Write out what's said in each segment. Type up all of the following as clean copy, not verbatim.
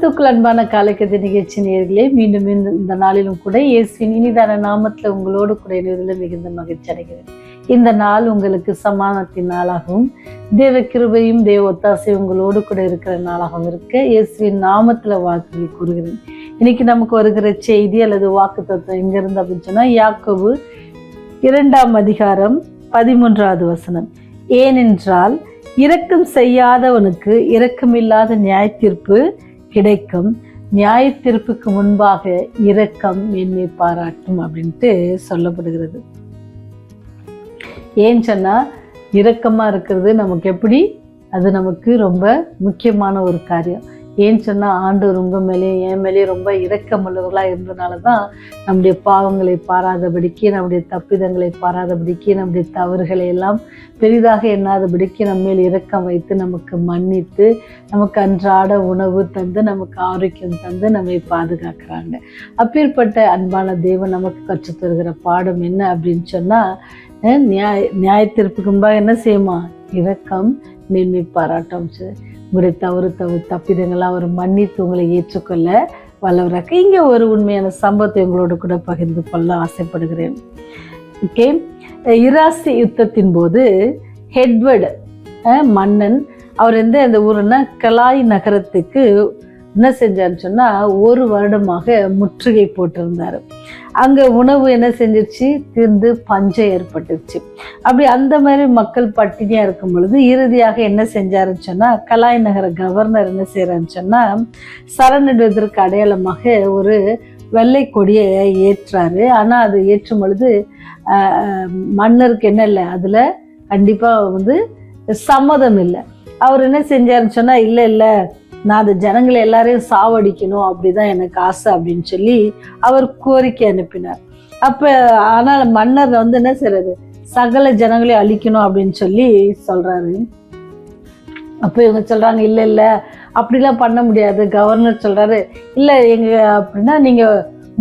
கிறிஸ்துக்குள் அன்பான காலைக்கதை நிகழ்ச்சி நேயர்களே, மீண்டும் இந்த நாளிலும் கூட இயேசுவின் இனிதான நாமத்தில் உங்களோடு கூட இணைவதில் மிகுந்த மகிழ்ச்சி அடைகிறேன். இந்த நாள் உங்களுக்கு சமாதானத்தின் நாளாகவும் தேவ கிருபையும் தேவ ஒத்தாசையும் உங்களோடு கூட இருக்கிற நாளாகவும் இருக்க இயேசுவின் நாமத்தில் வாழ்த்துக்களை கூறுகிறேன். இன்னைக்கு நமக்கு வருகிற செய்தி அல்லது வாக்கு தத்துவம் எங்கிருந்து அப்படின்னு சொன்னா, யாக்கோபு 2:13 ஏனென்றால் இரக்கம் செய்யாதவனுக்கு இரக்கமில்லாத நியாயத்தீர்ப்பு கிடைக்கும், நியாயத்தீர்ப்புக்கு முன்பாக இரக்கம் மேன்மை பாராட்டும் அப்படின்ட்டு சொல்லப்படுகிறது. ஏன்னு சொன்னா, இரக்கமா இருக்கிறது நமக்கு எப்படி, அது நமக்கு ரொம்ப முக்கியமான ஒரு காரியம். ஏன்னு சொன்னா, ஆண்டவர் என் மேலேயே ரொம்ப இரக்கமுள்ளவர்களா இருந்ததுனாலதான் நம்முடைய பாவங்களை பாராதபடிக்கு, நம்முடைய தப்பிதங்களை பாராதபடிக்கு, நம்முடைய தவறுகளை எல்லாம் பெரிதாக எண்ணாதபடிக்கு நம்ம மேல் இரக்கம் வைத்து நமக்கு மன்னித்து நமக்கு அன்றாட உணவு தந்து நமக்கு ஆரோக்கியம் தந்து நம்மை பாதுகாக்கிறாங்க. அப்பேற்பட்ட அன்பான தேவன் நமக்கு கற்றுத் தருகிற பாடம் என்ன அப்படின்னு சொன்னா, நியாயத்தீர்ப்புக்கு முன்பாக என்ன செய்யுமா, இரக்கம் மேன்மை பாராட்டம். உங்களுடைய தப்பிதங்கள்லாம் அவர் மன்னித்து உங்களை ஏற்றுக்கொள்ள வல்லவராக. இங்கே ஒரு உண்மையான சம்பவத்தை உங்களோடு கூட பகிர்ந்து கொள்ள ஆசைப்படுகிறேன். ஓகே, இராசி யுத்தத்தின் போது ஹெட்வர்டு மன்னன், அவர் அந்த ஊருன்னா கலாய் நகரத்துக்கு என்ன செஞ்சாருன்னு சொன்னா, 1 வருடமாக முற்றுகை போட்டிருந்தாரு. அங்க உணவு என்ன செஞ்சிருச்சு, தீர்ந்து பஞ்சம் ஏற்பட்டுருச்சு. அப்படி அந்த மாதிரி மக்கள் பட்டினியா இருக்கும் பொழுது இறுதியாக என்ன செஞ்சாருன்னு சொன்னா, கலாய் நகர கவர்னர் என்ன செய்யறாருன்னு சொன்னா, சரணிடுவதற்கு அடையாளமாக ஒரு வெள்ளை கொடியை ஏற்றாரு. ஆனா அது ஏற்றும் பொழுது மன்னருக்கு என்ன இல்லை, அதுல கண்டிப்பா சம்மதம் இல்லை. அவர் என்ன செஞ்சாருன்னு சொன்னா, இல்லை நான் அந்த ஜனங்களை எல்லாரையும் சாவடிக்கணும், அப்படிதான் எனக்கு ஆசை அப்படின்னு சொல்லி அவர் கோரிக்கை அனுப்பினார். அப்ப ஆனால் மன்னர் என்ன செய்யறது, சகல ஜனங்களையும் அழிக்கணும் அப்படின்னு சொல்லி சொல்றாரு. அப்ப இவங்க சொல்றாங்க, இல்ல அப்படிலாம் பண்ண முடியாது. கவர்னர் சொல்றாரு, இல்ல அப்படின்னா நீங்க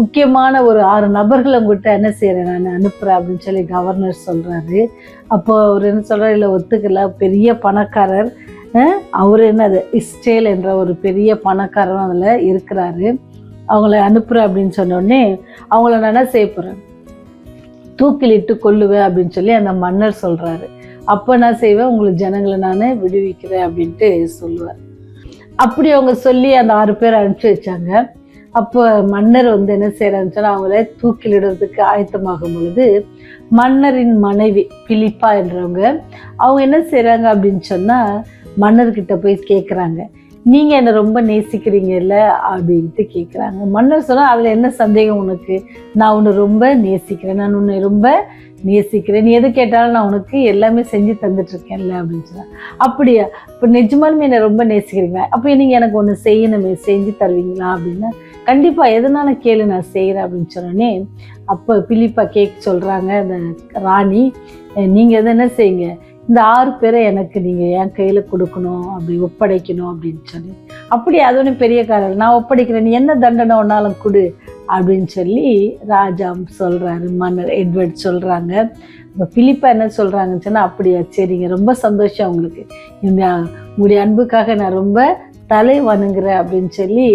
முக்கியமான ஒரு 6 நபர்களை உங்ககிட்ட என்ன செய்யறேன், நான் அனுப்புறேன் அப்படின்னு சொல்லி கவர்னர் சொல்றாரு. அப்போ அவர் என்ன சொல்றாரு, இல்ல ஒத்துக்கல, பெரிய பணக்காரர், அவரு என்னது இஸ்ரேல் என்ற ஒரு பெரிய பணக்காரரும் அதுல இருக்கிறாரு, அவங்கள அனுப்புற அப்படின்னு சொன்னோடனே அவங்கள நான் என்ன செய்ய போறேன், தூக்கிலிட்டு கொல்லுவேன் அப்படின்னு சொல்லி அந்த மன்னர் சொல்றாரு. அப்ப நான் செய்வேன், உங்களுக்கு ஜனங்களை நானே விடுவிக்கிறேன் அப்படின்ட்டு சொல்லுவார். அப்படி அவங்க சொல்லி அந்த 6 பேர் அனுப்பிச்சு வச்சாங்க. அப்போ மன்னர் என்ன செய்யறாருன்னு சொன்னா, அவங்கள தூக்கிலிடுறதுக்கு ஆயத்தமாகும் பொழுது மன்னரின் மனைவி பிலிப்பா என்றவங்க அவங்க என்ன செய்யறாங்க அப்படின்னு சொன்னா, மன்னர்கிட்ட போய் கேட்குறாங்க, நீங்க என்ன ரொம்ப நேசிக்கிறீங்கல்ல அப்படின்ட்டு கேட்குறாங்க. மன்னர் சொன்னா, அதுல என்ன சந்தேகம் உனக்கு, நான் உன்னை ரொம்ப நேசிக்கிறேன், நான் உன்னை ரொம்ப நேசிக்கிறேன், நீ எது கேட்டாலும் நான் உனக்கு எல்லாமே செஞ்சு தந்துட்டு இருக்கேன்ல அப்படின்னு சொன்னா. அப்படியா, இப்போ நிஜமாலுமே என்னை ரொம்ப நேசிக்கிறீங்களா, அப்போ நீங்க எனக்கு ஒன்று செய்யணுமே, செஞ்சு தருவீங்களா அப்படின்னா, கண்டிப்பா எதனால கேளு, நான் செய்யறேன் அப்படின்னு சொன்னோடனே அப்போ பிலிப்பா சொல்றாங்க, அந்த ராணி, நீங்க என்ன செய்யுங்க, இந்த 6 பேரை எனக்கு நீங்க என் கையில கொடுக்கணும், அப்படி ஒப்படைக்கணும் அப்படின்னு சொல்லி. அப்படி அது ஒன்றும் பெரிய காரணம், நான் ஒப்படைக்கிறேன், நீ என்ன தண்டனை ஒன்னாலும் கொடு அப்படின்னு சொல்லி ராஜா சொல்றாரு, மன்னர் எட்வர்ட் சொல்றாங்க. இப்போ பிலிப்பா என்ன சொல்றாங்கன்னு சொன்னா, அப்படியா, சரிங்க, ரொம்ப சந்தோஷம், உங்களுக்கு உங்களுடைய அன்புக்காக நான் ரொம்ப தலை வணங்குறேன் அப்படின்னு சொல்லி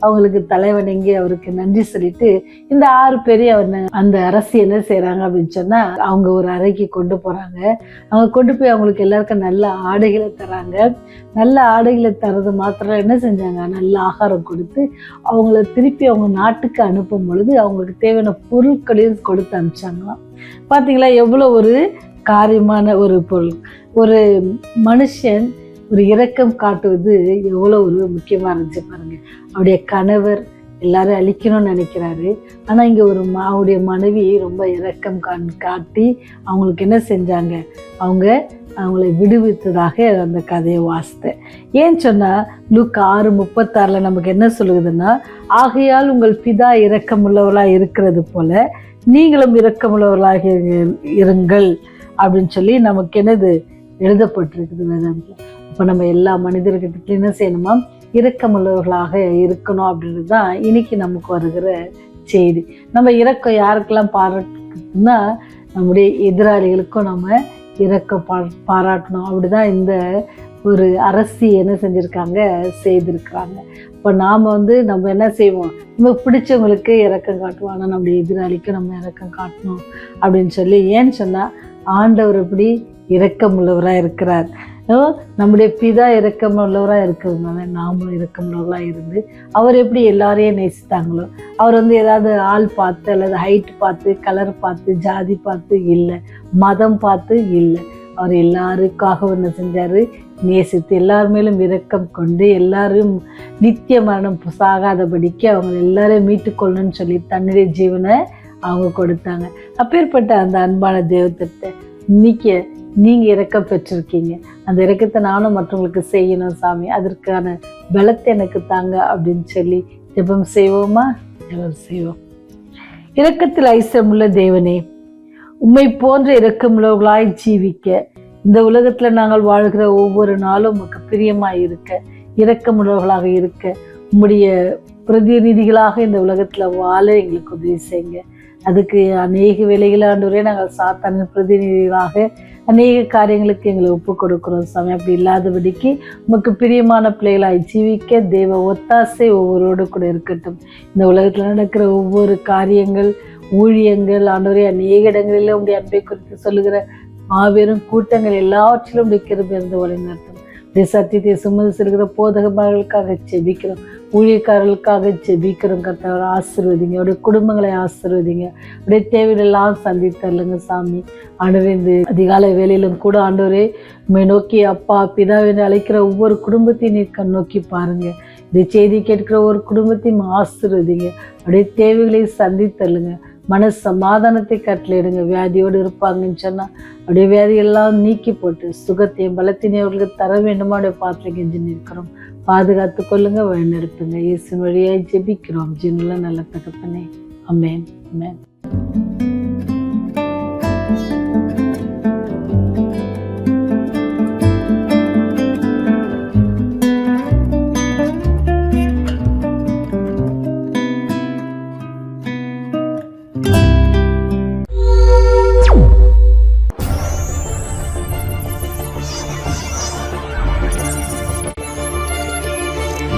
அவங்களுக்கு தலை வணங்கி அவருக்கு நன்றி சொல்லிட்டு இந்த 6 பேரையும் அந்த அரசி என்ன செய்யறாங்க அப்படின்னு சொன்னா, அவங்க ஒரு அறைக்கு கொண்டு போறாங்க. அவங்க கொண்டு போய் அவங்களுக்கு எல்லாருக்கும் நல்ல ஆடைகளை தராங்க. நல்ல ஆடைகளை தரது மாத்திரம் என்ன செஞ்சாங்க, நல்ல ஆகாரம் கொடுத்து அவங்கள திருப்பி அவங்க நாட்டுக்கு அனுப்பும் பொழுது அவங்களுக்கு தேவையான பொருட்களையும் கொடுத்து அனுப்பிச்சாங்களாம். பாத்தீங்களா, எவ்வளவு ஒரு காரியமான ஒரு பொருள். ஒரு மனுஷன் ஒரு இரக்கம் காட்டுவது எவ்வளவு ஒரு முக்கியமா இருந்துச்சு பாருங்க. அவருடைய கணவர் எல்லாரும் அழிக்கணும்னு நினைக்கிறாரு, ஆனா இங்க அவருடைய மனைவி ரொம்ப இரக்கம் காட்டி அவங்களுக்கு என்ன செஞ்சாங்க, அவங்களை விடுவித்ததாக அந்த கதையை வாசித்தேன். ஏன்னு சொன்னா, லூக்கா 6:36 நமக்கு என்ன சொல்லுதுன்னா, ஆகையால் உங்கள் பிதா இரக்கமுள்ளவர்களா இருக்கிறது போல நீங்களும் இரக்கமுள்ளவர்களாக இருங்கள் அப்படின்னு சொல்லி நமக்கு என்னது எழுதப்பட்டிருக்குது வேதாந்தத்துல. அப்ப நம்ம எல்லா மனிதர்கிட்ட என்ன செய்யணுமா, இரக்கமுள்ளவர்களாக இருக்கணும் அப்படின்றது தான் இன்னைக்கு நமக்கு வருகிற செய்தி. நம்ம இரக்கம் யாருக்கெல்லாம் பாராட்டுனா, நம்முடைய எதிராளிகளுக்கும் நம்ம இரக்கம் பாராட்டணும். அப்படிதான் இந்த ஒரு அரசி என்ன செஞ்சிருக்காங்க, செய்திருக்கிறாங்க. இப்போ நாம் நம்ம என்ன செய்வோம், நமக்கு பிடிச்சவங்களுக்கு இரக்கம் காட்டுவோம். ஆனால் நம்முடைய எதிராளிக்கு நம்ம இரக்கம் காட்டணும் அப்படின்னு சொல்லி. ஏன்னு சொன்னால் ஆண்டவர் எப்படி இரக்கமுள்ளவராக இருக்கிறார். நம்முடைய பிதா இரக்கமுள்ளவராக இருக்கிறதுனால நாமளும் இரக்கமுள்ளவர்களாக இருந்து அவர் எப்படி எல்லாரையும் நேசித்தாங்களோ, அவர் ஏதாவது ஆள் பார்த்து அல்லது ஹைட் பார்த்து, கலர் பார்த்து, ஜாதி பார்த்து இல்லை, மதம் பார்த்து இல்லை, அவர் எல்லாருக்காக என்ன செஞ்சார், நேசித்து எல்லார் மேலும் இரக்கம் கொண்டு எல்லாரும் நித்திய மரணம் சாகாதபடிக்கு அவங்க எல்லாரையும் மீட்டுக்கொள்ளணும்னு சொல்லி தன்னுடைய ஜீவனை அவங்க கொடுத்தாங்க. அப்பேற்பட்ட அந்த அன்பான தெய்வத்திட்ட இன்னைக்கு நீங்கள் இரக்கம் பெற்றிருக்கீங்க. அந்த இரக்கத்தை நானும் மற்றவங்களுக்கு செய்யணும் சாமி, அதற்கான பலத்தை எனக்கு தாங்க அப்படின்னு சொல்லி ஜெபம் செய்வோமா? ஜெபம் செய்வோம். இரக்கத்தில் ஐஸ்வரமுள்ள தேவனே, உம்மை போன்ற இரக்கமுள்ளவர்களாய் ஜீவிக்க, இந்த உலகத்தில் நாங்கள் வாழ்கிற ஒவ்வொரு நாளும் உமக்கு பிரியமாய் இருக்க, இரக்கமுள்ளவர்களாக இருக்க, உம்முடைய பிரதிநிதிகளாக இந்த உலகத்தில் வாழ எங்களுக்கு உதவி செய்யுங்க. அதுக்கு அநேக வேலைகளை ஆண்டவரே நாங்கள் சாத்தானின் பிரதிநிதிகளாக அநேக காரியங்களுக்கு எங்களை ஒப்பு கொடுக்குறோம் சாமி. அப்படி இல்லாதபடிக்கு உமக்கு பிரியமான பிள்ளைகளாய் ஜீவிக்க தெய்வ ஒத்தாசை ஒவ்வொருவரோடு கூட இருக்கட்டும். இந்த உலகத்தில் நடக்கிற ஒவ்வொரு காரியங்கள், ஊழியங்கள் ஆண்டவரே, அநேக இடங்களில் உடைய அன்பை குறித்து சொல்லுகிற மாபெரும் கூட்டங்கள் எல்லாவற்றிலும் உடைய கிருபை இருந்து வழி நடத்தும். உடைய சத்தியத்தை சுமந்து செல்கிற போதகர்களுக்காக ஜெபிக்கிறோம், ஊழியக்காரர்களுக்காக ஜெபிக்கிறோம். கர்த்தாவை ஆசீர்வதிங்க, அவருடைய குடும்பங்களை ஆசீர்வதிங்க, அவருடைய தேவைகளெல்லாம் சந்தித்தரலுங்க சாமி. ஆண்டவரே, இந்த அதிகாலை வேலையிலும் கூட ஆண்டவரே உம்மை நோக்கி அப்பா பிதாவினை அழைக்கிற ஒவ்வொரு குடும்பத்தையும் நீர் கண் நோக்கி பாருங்க. இந்த செய்தி கேட்கிற ஒவ்வொரு குடும்பத்தையும் ஆசீர்வதிங்க, அவருடைய தேவைகளை சந்தித்தரலுங்க, மன சமாதானத்தை கட்டளையிடுங்க. வியாதியோடு இருப்பாங்கன்னு சொன்னால் அப்படியே வியாதியெல்லாம் நீக்கி போட்டு சுகத்தையும் பலத்தினையும் அவர்களுக்கு தர வேண்டுமா அப்படியே பாத்திரம் கெஞ்சி நிற்கிறோம். பாதுகாத்து கொள்ளுங்க, வழிநடத்துங்க. இயேசுவின் வழியாய் ஜெபிக்கிறோம் ஜீவனுள்ள நல்ல தகப்பனே. ஆமென், ஆமென்.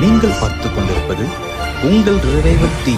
நீங்கள் பார்த்துக் கொண்டிருப்பது உங்கள் ரேவதி.